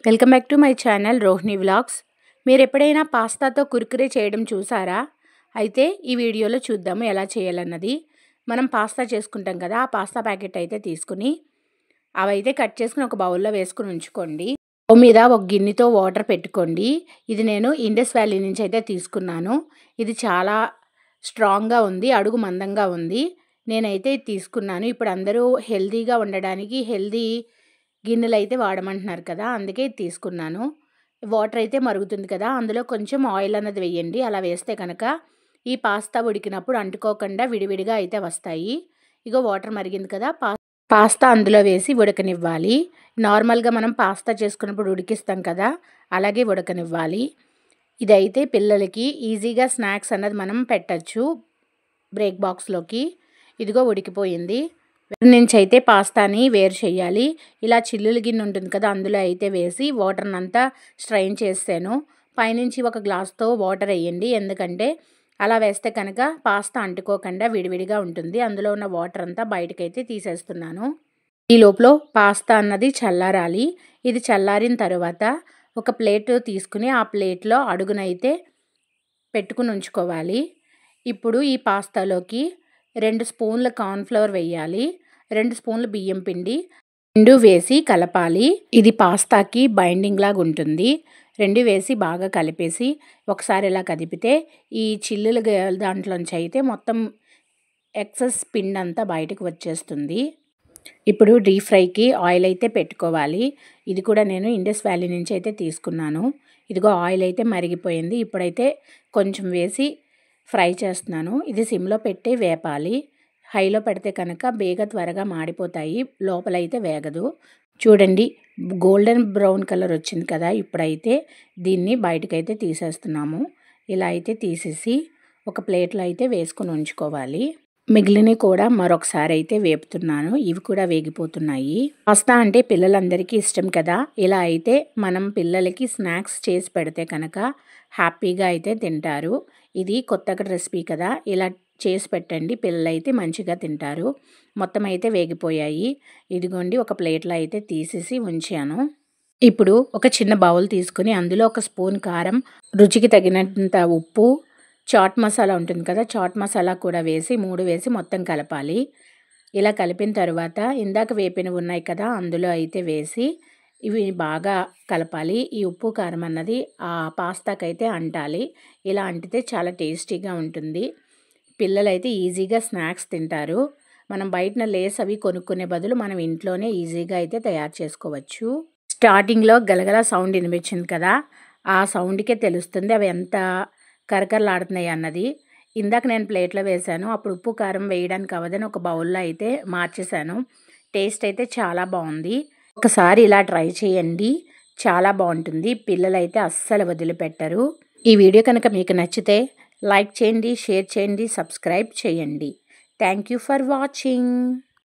Welcome back to my channel Rohini vlogs. మీరు ఎప్పుడైనా పాస్తాతో కుర్కురే చేయడం చూసారా? అయితే ఈ వీడియోలో చూద్దాము ఎలా చేయాలన్నది. మనం పాస్తా చేసుకుంటాం కదా, ఆ పాస్తా ప్యాకెట్ అయితే తీసుకుని అవైతే కట్ చేసుకుని ఒక బౌల్లో వేసుకుని ఉంచుకోండి. స్టవ్ మీద ఒక గిన్నెతో వాటర్ పెట్టుకోండి. ఇది నేను ఇండస్ వ్యాలీ నుంచి అయితే తీసుకున్నాను. ఇది చాలా స్ట్రాంగ్గా ఉంది, అడుగు మందంగా ఉంది. నేనైతే ఇది తీసుకున్నాను. ఇప్పుడు అందరూ హెల్తీగా ఉండడానికి హెల్తీ గిన్నెలు అయితే వాడమంటున్నారు కదా, అందుకే ఇది తీసుకున్నాను. వాటర్ అయితే మరుగుతుంది కదా, అందులో కొంచెం ఆయిల్ అన్నది వేయండి. అలా వేస్తే కనుక ఈ పాస్తా ఉడికినప్పుడు అంటుకోకుండా విడివిడిగా అయితే వస్తాయి. ఇగో వాటర్ మరిగింది కదా, పాస్తా అందులో వేసి ఉడకనివ్వాలి. నార్మల్గా మనం పాస్తా చేసుకున్నప్పుడు ఉడికిస్తాం కదా, అలాగే ఉడకనివ్వాలి. ఇదైతే పిల్లలకి ఈజీగా స్నాక్స్ అన్నది మనం పెట్టచ్చు బ్రేక్ బాక్స్లోకి. ఇదిగో ఉడికిపోయింది. నుంచి అయితే పాస్తాని వేరు చేయాలి. ఇలా చిల్లుల గిన్నె ఉంటుంది కదా, అందులో అయితే వేసి వాటర్ని అంతా స్ట్రైన్ చేసాను. పైనుంచి ఒక గ్లాస్తో వాటర్ వేయండి, ఎందుకంటే అలా వేస్తే కనుక పాస్తా అంటుకోకుండా విడివిడిగా ఉంటుంది. అందులో ఉన్న వాటర్ అంతా బయటకైతే తీసేస్తున్నాను. ఈ లోపల పాస్తా అన్నది చల్లారాలి. ఇది చల్లారిన తర్వాత ఒక ప్లేట్ తీసుకుని ఆ ప్లేట్లో అడుగునైతే పెట్టుకుని ఉంచుకోవాలి. ఇప్పుడు ఈ పాస్తాలోకి 2 స్పూన్ల కార్న్ఫ్లవర్ వేయాలి, 2 స్పూన్ల బియ్యం పిండి, 2 వేసి కలపాలి. ఇది పాస్తాకి బైండింగ్ లాగా ఉంటుంది. 2 వేసి బాగా కలిపేసి ఒకసారి ఇలా కదిపితే ఈ చిల్లుల దాంట్లోంచి అయితే మొత్తం ఎక్సెస్ పిండి అంతా బయటకు వచ్చేస్తుంది. ఇప్పుడు డీప్ ఫ్రైకి ఆయిల్ అయితే పెట్టుకోవాలి. ఇది కూడా నేను ఇండస్ వ్యాలీ నుంచి అయితే తీసుకున్నాను. ఇదిగో ఆయిల్ అయితే మరిగిపోయింది. ఇప్పుడైతే కొంచెం వేసి ఫ్రై చేస్తున్నాను. ఇది సిమ్లో పెట్టి వేపాలి. హైలో పెడితే కనుక త్వరగా మాడిపోతాయి, లోపలైతే వేగదు. చూడండి, గోల్డెన్ బ్రౌన్ కలర్ వచ్చింది కదా, ఇప్పుడైతే దీన్ని బయటకైతే తీసేస్తున్నాము. ఇలా అయితే తీసేసి ఒక ప్లేట్లో అయితే వేసుకుని ఉంచుకోవాలి. మిగిలినవి కూడా మరొకసారి అయితే వేపుతున్నాను. ఇవి కూడా వేగిపోతున్నాయి. పాస్తా అంటే పిల్లలందరికీ ఇష్టం కదా, ఇలా అయితే మనం పిల్లలకి స్నాక్స్ చేసి పెడితే కనుక హ్యాపీగా అయితే తింటారు. ఇది కొత్తగా రెసిపీ కదా, ఇలా చేసి పెట్టండి, పిల్లలైతే మంచిగా తింటారు. మొత్తం అయితే వేగిపోయాయి. ఇదిగోండి ఒక ప్లేట్లో అయితే తీసేసి ఉంచాను. ఇప్పుడు ఒక చిన్న బౌల్ తీసుకుని అందులో ఒక స్పూన్ కారం, రుచికి తగినంత ఉప్పు, చాట్ మసాలా ఉంటుంది కదా, చాట్ మసాలా కూడా వేసి 3 వేసి మొత్తం కలపాలి. ఇలా కలిపిన తర్వాత ఇందాక వేపినవి ఉన్నాయి కదా, అందులో అయితే వేసి ఇవి బాగా కలపాలి. ఈ ఉప్పు కారం అన్నది ఆ పాస్తాకైతే అంటాలి. ఇలా అంటితే చాలా టేస్టీగా ఉంటుంది. పిల్లలైతే ఈజీగా స్నాక్స్ తింటారు. మనం బయటన లేస్ అవి కొనుక్కునే బదులు మనం ఇంట్లోనే ఈజీగా అయితే తయారు చేసుకోవచ్చు. స్టార్టింగ్లో గలగల సౌండ్ వినిపించింది కదా, ఆ సౌండ్కే తెలుస్తుంది అవి ఎంత కరకరలాడుతున్నాయి అన్నది. ఇందాక నేను ప్లేట్లో వేశాను, అప్పుడు ఉప్పు కారం వేయడానికి అవ్వదని ఒక బౌల్లో అయితే మార్చేశాను. టేస్ట్ అయితే చాలా బాగుంది. ఒకసారి ఇలా ట్రై చేయండి, చాలా బాగుంటుంది. పిల్లలైతే అస్సలు వదిలిపెట్టరు. ఈ వీడియో కనుక మీకు నచ్చితే లైక్ చేయండి, షేర్ చేయండి, సబ్స్క్రైబ్ చేయండి. Thank you for watching.